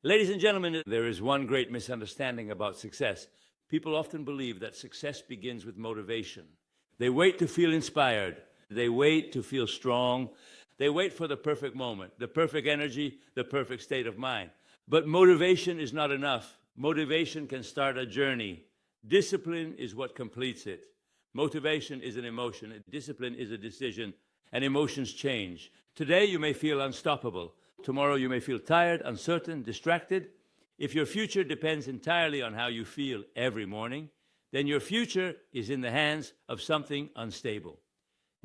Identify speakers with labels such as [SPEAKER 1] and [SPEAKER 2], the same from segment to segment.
[SPEAKER 1] Ladies and gentlemen, there is one great misunderstanding about success. People often believe that success begins with motivation. They wait to feel inspired. They wait to feel strong. They wait for the perfect moment, the perfect energy, the perfect state of mind. But motivation is not enough. Motivation can start a journey. Discipline is what completes it. Motivation is an emotion. Discipline is a decision, and emotions change. Today you may feel unstoppable. Tomorrow you may feel tired, uncertain, distracted. If your future depends entirely on how you feel every morning, then your future is in the hands of something unstable.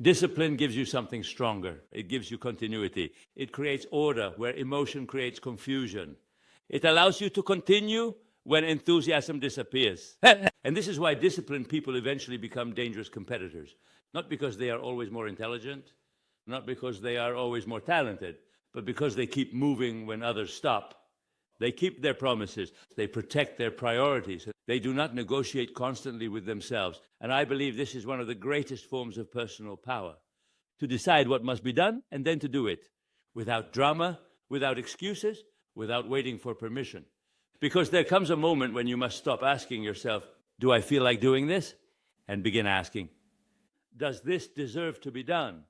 [SPEAKER 1] Discipline gives you something stronger. It gives you continuity. It creates order where emotion creates confusion. It allows you to continue when enthusiasm disappears. And this is why disciplined people eventually become dangerous competitors. Not because they are always more intelligent, not because they are always more talented, but because they keep moving when others stop. They keep their promises. They protect their priorities. They do not negotiate constantly with themselves. And I believe this is one of the greatest forms of personal power, to decide what must be done and then to do it, without drama, without excuses, without waiting for permission. Because there comes a moment when you must stop asking yourself, do I feel like doing this? And begin asking, does this deserve to be done?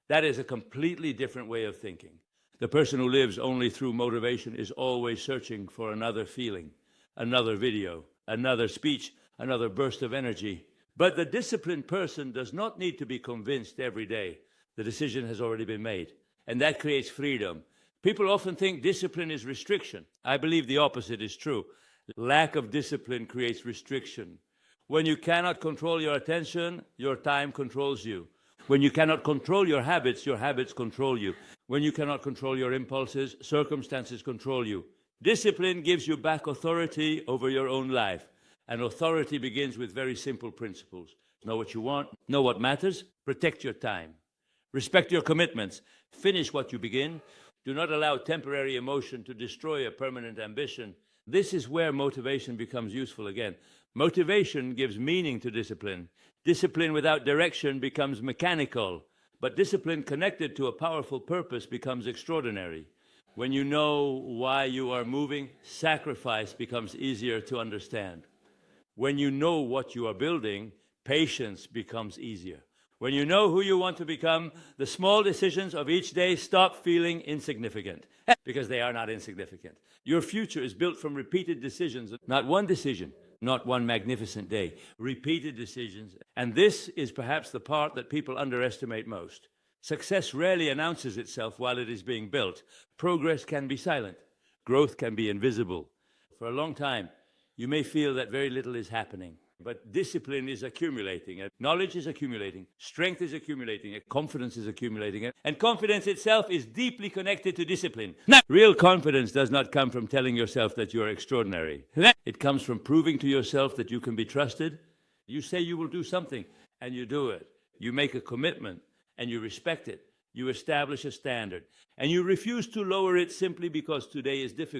[SPEAKER 1] That is a completely different way of thinking. The person who lives only through motivation is always searching for another feeling, another video, another speech, another burst of energy. But the disciplined person does not need to be convinced every day. The decision has already been made, and that creates freedom. People often think discipline is restriction. I believe the opposite is true. Lack of discipline creates restriction. When you cannot control your attention, your time controls you. When you cannot control your habits control you. When you cannot control your impulses, circumstances control you. Discipline gives you back authority over your own life. And authority begins with very simple principles. Know what you want, know what matters, protect your time. Respect your commitments, finish what you begin. Do not allow temporary emotion to destroy a permanent ambition. This is where motivation becomes useful again. Motivation gives meaning to discipline. Discipline without direction becomes mechanical, but discipline connected to a powerful purpose becomes extraordinary. When you know why you are moving, sacrifice becomes easier to understand. When you know what you are building, patience becomes easier. When you know who you want to become, the small decisions of each day stop feeling insignificant, because they are not insignificant. Your future is built from repeated decisions, not one decision, not one magnificent day, repeated decisions. And this is perhaps the part that people underestimate most. Success rarely announces itself while it is being built. Progress can be silent. Growth can be invisible. For a long time, you may feel that very little is happening. But discipline is accumulating, knowledge is accumulating, strength is accumulating, confidence is accumulating, and confidence itself is deeply connected to discipline. Real confidence does not come from telling yourself that you are extraordinary. It comes from proving to yourself that you can be trusted. You say you will do something, and you do it. You make a commitment, and you respect it. You establish a standard, and you refuse to lower it simply because today is difficult.